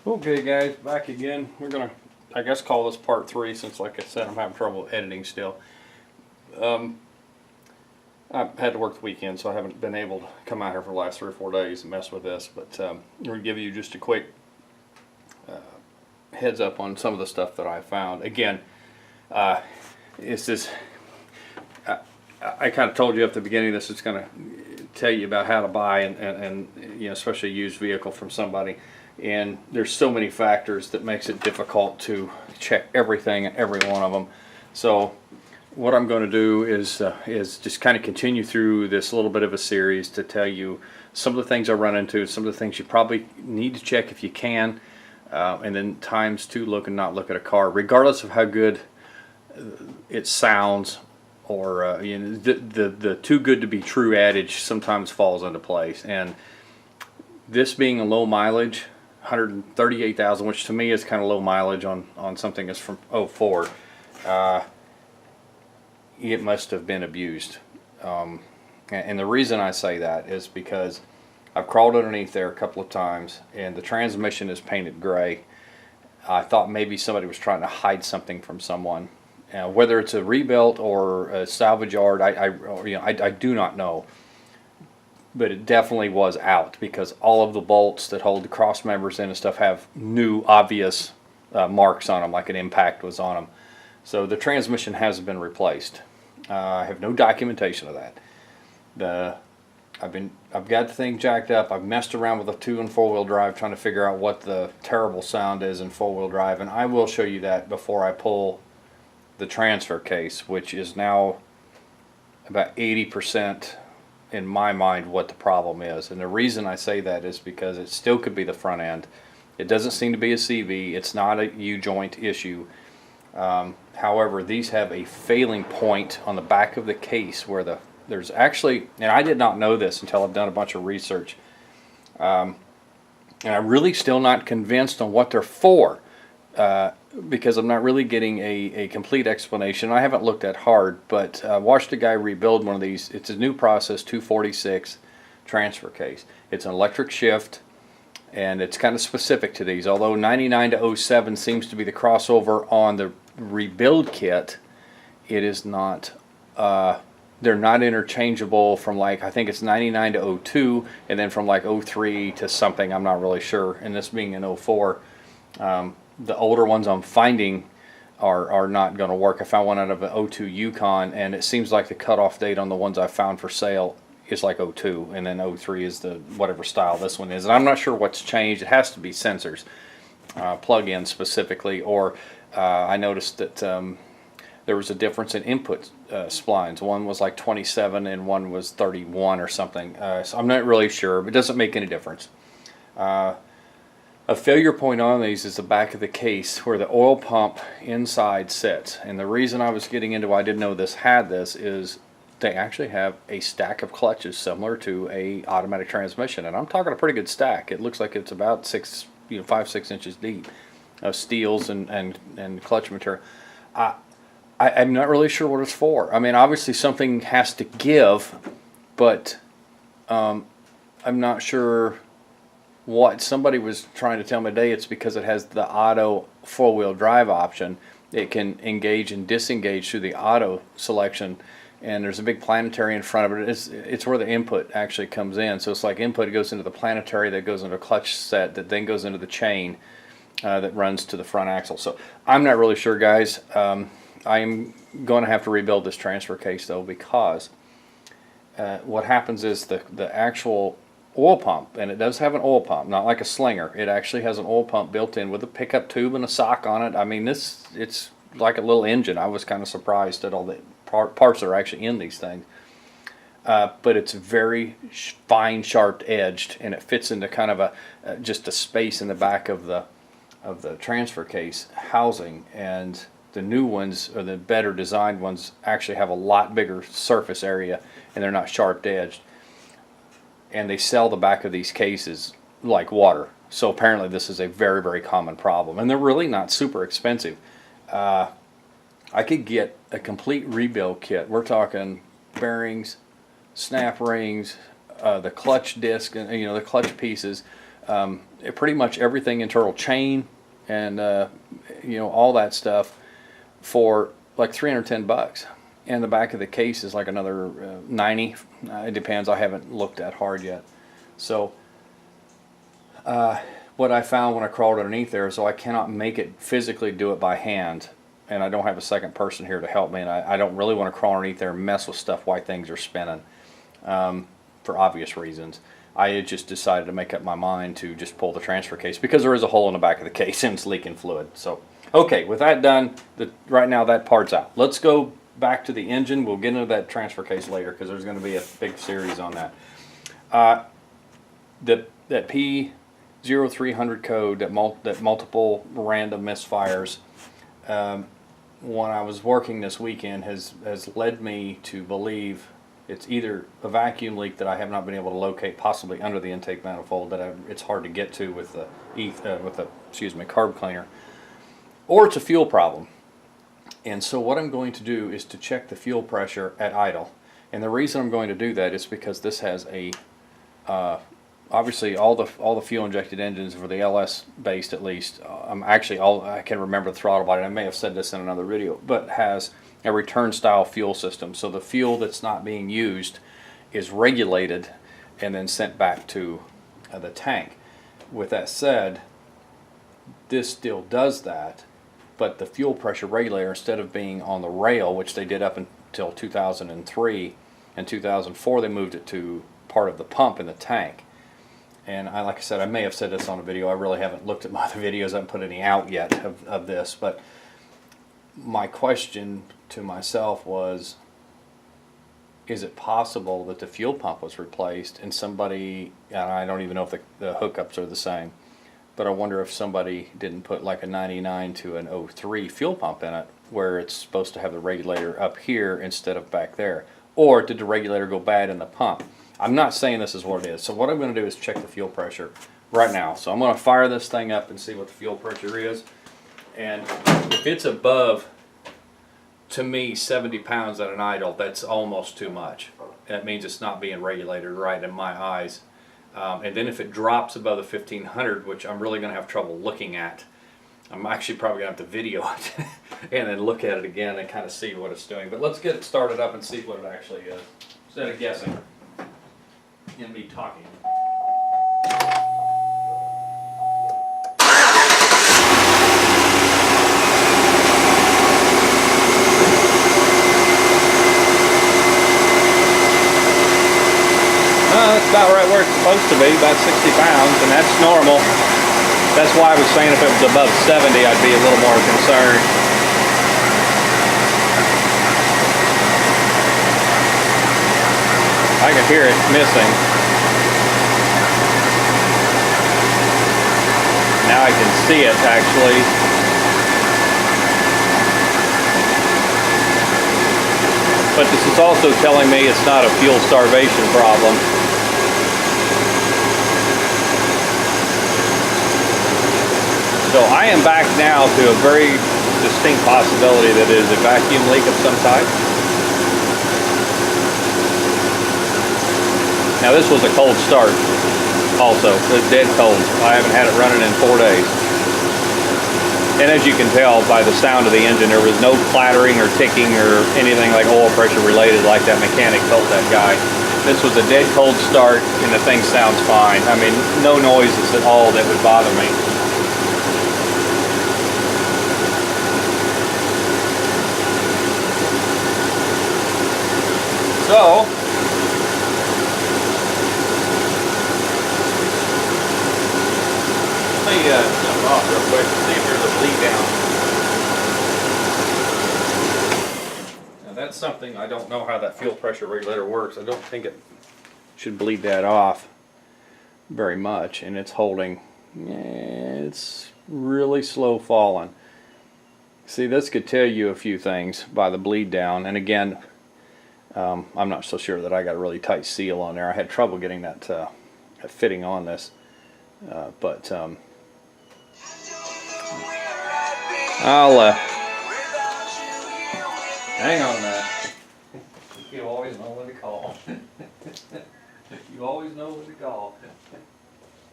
Okay guys, back again. We're gonna, I guess, call this part 3 since, like I said, I'm having trouble editing still. I've had to work the weekend, so I haven't been able to come out here for the last 3 or 4 days and mess with this, but I'm going to give you just a quick heads up on some of the stuff that I found. Again, it's this, I kind of told you at the beginning of this, it's going to tell you about how to buy and you know, especially a used vehicle from somebody. And there's so many factors that makes it difficult to check everything and every one of them. So what I'm going to do is just kind of continue through this little bit of a series to tell you some of the things I run into, some of the things you probably need to check if you can, and then times to look and not look at a car, regardless of how good it sounds, or you know, the too good to be true adage sometimes falls into place. And this being a low mileage, 138,000, which to me is kind of low mileage on something that's from '04. It must have been abused, and the reason I say that is because I've crawled underneath there a couple of times, and the transmission is painted gray. I thought maybe somebody was trying to hide something from someone, whether it's a rebuilt or a salvage yard. I do not know. But it definitely was out, because all of the bolts that hold the cross members in and stuff have new obvious marks on them, like an impact was on them. So the transmission has been replaced. I have no documentation of that. I've got the thing jacked up. I've messed around with a 2- and 4-wheel drive trying to figure out what the terrible sound is in 4-wheel drive, and I will show you that before I pull the transfer case, which is now about 80% in my mind what the problem is. And the reason I say that is because it still could be the front end. It doesn't seem to be a CV. It's not a U-joint issue. However, these have a failing point on the back of the case where there's actually, and I did not know this until I've done a bunch of research, and I'm really still not convinced on what they're for, because I'm not really getting a complete explanation. I haven't looked that hard, but watched a guy rebuild one of these. It's a new process 246 transfer case. It's an electric shift, and it's kind of specific to these. Although 99 to 07 seems to be the crossover on the rebuild kit, it is not. They're not interchangeable from, like, I think it's 99 to 02, and then from like 03 to something, I'm not really sure. And this being an 04. The older ones I'm finding are not going to work. I found one out of an 02 Yukon, and it seems like the cutoff date on the ones I found for sale is like 02, and then 03 is the whatever style this one is. And I'm not sure what's changed. It has to be sensors, plug-in specifically, or I noticed that there was a difference in input splines. One was like 27 and one was 31 or something. So I'm not really sure, but it doesn't make any difference. A failure point on these is the back of the case where the oil pump inside sits. And the reason I was getting into why I didn't know this had this is they actually have a stack of clutches similar to a automatic transmission. And I'm talking a pretty good stack. It looks like it's about 5-6 inches deep of steels and clutch material. I'm not really sure what it's for. I mean, obviously something has to give, but I'm not sure what. Somebody was trying to tell me today it's because it has the auto 4-wheel drive option. It can engage and disengage through the auto selection, and there's a big planetary in front of it. It's where the input actually comes in. So it's like input, it goes into the planetary, that goes into a clutch set, that then goes into the chain that runs to the front axle. So I'm not really sure, guys. I'm going to have to rebuild this transfer case though, because what happens is the actual oil pump, and it does have an oil pump, not like a Slinger. It actually has an oil pump built in with a pickup tube and a sock on it. I mean, it's like a little engine. I was kind of surprised at all the parts that are actually in these things. But it's very fine, sharp edged, and it fits into kind of just a space in the back of the transfer case housing. And the new ones, or the better designed ones, actually have a lot bigger surface area, and they're not sharp edged. And they sell the back of these cases like water. So apparently this is a very, very common problem. And they're really not super expensive. I could get a complete rebuild kit. We're talking bearings, snap rings, the clutch disc, and the clutch pieces, pretty much everything, internal chain and all that stuff, for like $310. And the back of the case is like another 90. It depends. I haven't looked that hard yet. So what I found when I crawled underneath there is, so I cannot make it physically do it by hand, and I don't have a second person here to help me, and I don't really want to crawl underneath there and mess with stuff while things are spinning, for obvious reasons. I had just decided to make up my mind to just pull the transfer case, because there is a hole in the back of the case and it's leaking fluid. So okay, with that done, right now that part's out. Let's go back to the engine. We'll get into that transfer case later, because there's going to be a big series on that. That P0300 code, that multiple random misfires, when I was working this weekend, has led me to believe it's either a vacuum leak that I have not been able to locate, possibly under the intake manifold, that it's hard to get to with the carb cleaner, or it's a fuel problem. And so what I'm going to do is to check the fuel pressure at idle. And the reason I'm going to do that is because this has a obviously all the fuel injected engines for the LS based, at least, I can remember the throttle body, and I may have said this in another video, but has a return style fuel system. So the fuel that's not being used is regulated and then sent back to the tank. With that said, this still does that, but the fuel pressure regulator, instead of being on the rail, which they did up until 2003, and 2004 they moved it to part of the pump in the tank. And like I said, I may have said this on a video. I really haven't looked at my other videos. I haven't put any out yet of this. But my question to myself was, is it possible that the fuel pump was replaced and somebody, and I don't even know if the hookups are the same, but I wonder if somebody didn't put like a 99 to an 03 fuel pump in it, where it's supposed to have the regulator up here instead of back there. Or did the regulator go bad in the pump? I'm not saying this is what it is. So what I'm going to do is check the fuel pressure right now. So I'm going to fire this thing up and see what the fuel pressure is. And if it's above, to me, 70 pounds at an idle, that's almost too much. That means it's not being regulated right in my eyes. And then if it drops above the 1500, which I'm really going to have trouble looking at, I'm actually probably going to have to video it and then look at it again and kind of see what it's doing. But let's get it started up and see what it actually is, instead of guessing and me talking. That's about right where it's supposed to be, about 60 pounds, and that's normal. That's why I was saying if it was above 70, I'd be a little more concerned. I can hear it missing. Now I can see it actually. But this is also telling me it's not a fuel starvation problem. So I am back now to a very distinct possibility that it is a vacuum leak of some type. Now this was a cold start also. It was dead cold. I haven't had it running in 4 days. And as you can tell by the sound of the engine, there was no clattering or ticking or anything like oil pressure related like that mechanic told that guy. This was a dead cold start and the thing sounds fine. I mean, no noises at all that would bother me. So, let me jump off real quick and see if there's a bleed down. Now that's something, I don't know how that fuel pressure regulator works. I don't think it should bleed that off very much, and it's holding, it's really slow falling. See, this could tell you a few things by the bleed down, and again, I'm not so sure that I got a really tight seal on there. I had trouble getting that fitting on this, but I'll hang on a minute. You always know when to call. You always know when to call.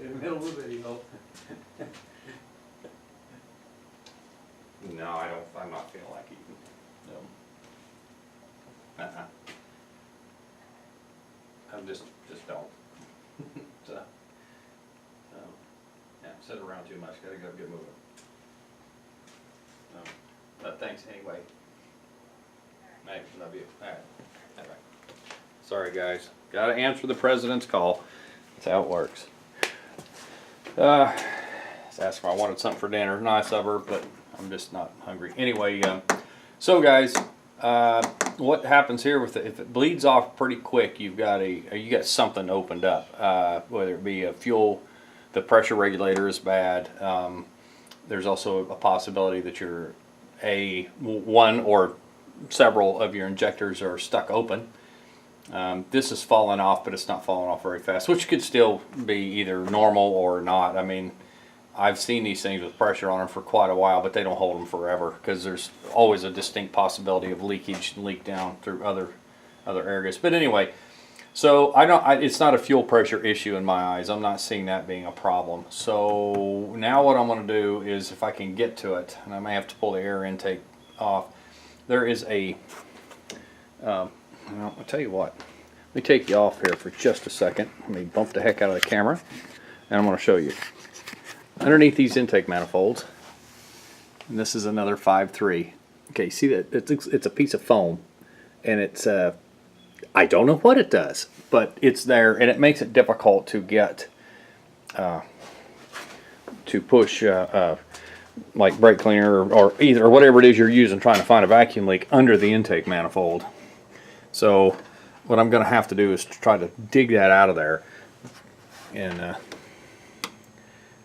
in the middle of the video. No, I don't. I'm not feeling like eating. No. I just don't. So, yeah, sit around too much. Gotta go get moving. But thanks anyway. Mate, love you. All right. Bye-bye. Sorry, guys. Gotta answer the president's call. That's how it works. Just asked if I wanted something for dinner. Nice of her, but I'm just not hungry. Anyway, so guys, what happens here with if it bleeds off pretty quick, you got something opened up. Whether it be a fuel, the pressure regulator is bad. There's also a possibility that one or several of your injectors are stuck open. This is falling off, but it's not falling off very fast, which could still be either normal or not. I mean, I've seen these things with pressure on them for quite a while, but they don't hold them forever because there's always a distinct possibility of leakage and leak down through other areas. But anyway, so it's not a fuel pressure issue in my eyes. I'm not seeing that being a problem. So now what I'm going to do is, if I can get to it, and I may have to pull the air intake off, there is well, I'll tell you what. Let me take you off here for just a second. Let me bump the heck out of the camera, and I'm going to show you. Underneath these intake manifolds, and this is another 5.3. Okay, see that it's a piece of foam, and it's I don't know what it does, but it's there, and it makes it difficult to get to push like brake cleaner or whatever it is you're using, trying to find a vacuum leak under the intake manifold. So what I'm going to have to do is try to dig that out of there and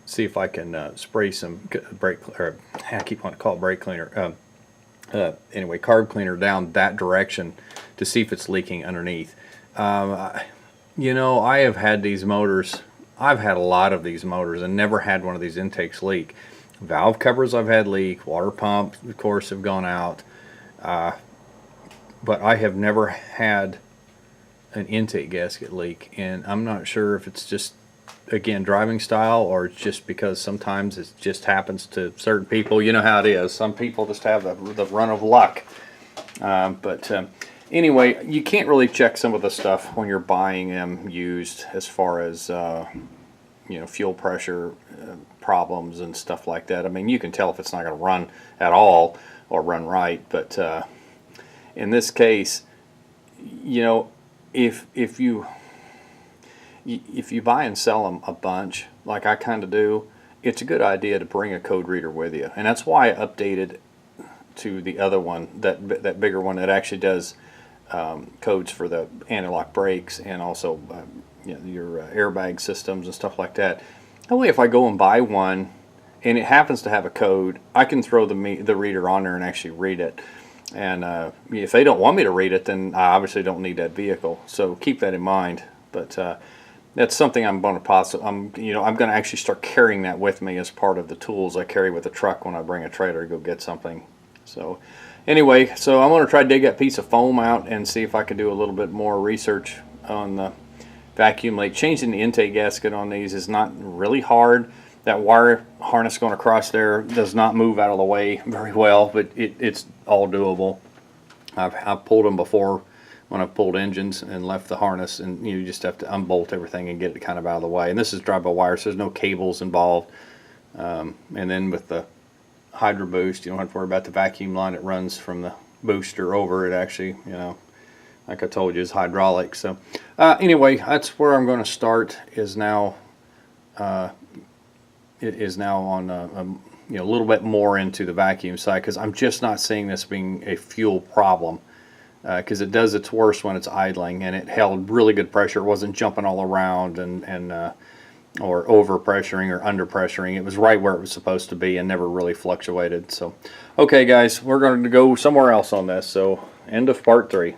see if I can spray some I keep wanting to call it brake cleaner. Anyway, carb cleaner down that direction to see if it's leaking underneath. You know, I have had these motors. I've had a lot of these motors and never had one of these intakes leak. Valve covers I've had leak. Water pumps, of course, have gone out. But I have never had an intake gasket leak, and I'm not sure if it's just, again, driving style, or it's just because sometimes it just happens to certain people. You know how it is. Some people just have the run of luck. Anyway, you can't really check some of the stuff when you're buying them used, as far as you know, fuel pressure problems and stuff like that. I mean, you can tell if it's not going to run at all or run right, but in this case, you know, if you buy and sell them a bunch, like I kind of do, it's a good idea to bring a code reader with you. And that's why I updated to the other one, that bigger one that actually does codes for the anti-lock brakes and also you know, your airbag systems and stuff like that. That way, if I go and buy one and it happens to have a code, I can throw the reader on there and actually read it. And if they don't want me to read it, then I obviously don't need that vehicle. So keep that in mind. But that's something I'm going to I'm going to actually start carrying that with me as part of the tools I carry with the truck when I bring a trailer to go get something. So anyway, so I'm going to try to dig that piece of foam out and see if I can do a little bit more research on the vacuum leak. Changing the intake gasket on these is not really hard. That wire harness going across there does not move out of the way very well, but it's all doable. I've pulled them before when I've pulled engines and left the harness, and you just have to unbolt everything and get it kind of out of the way. And this is drive-by-wire, so there's no cables involved. And then with the Hydro Boost, you don't have to worry about the vacuum line that runs from the booster over. It actually, you know, like I told you, is hydraulic. So anyway, that's where I'm going to start. Is now it is now on you know, a little bit more into the vacuum side, because I'm just not seeing this being a fuel problem, because it does its worst when it's idling, and it held really good pressure. It wasn't jumping all around or over pressuring or under pressuring. It was right where it was supposed to be and never really fluctuated. So okay guys, we're going to go somewhere else on this. So end of part 3.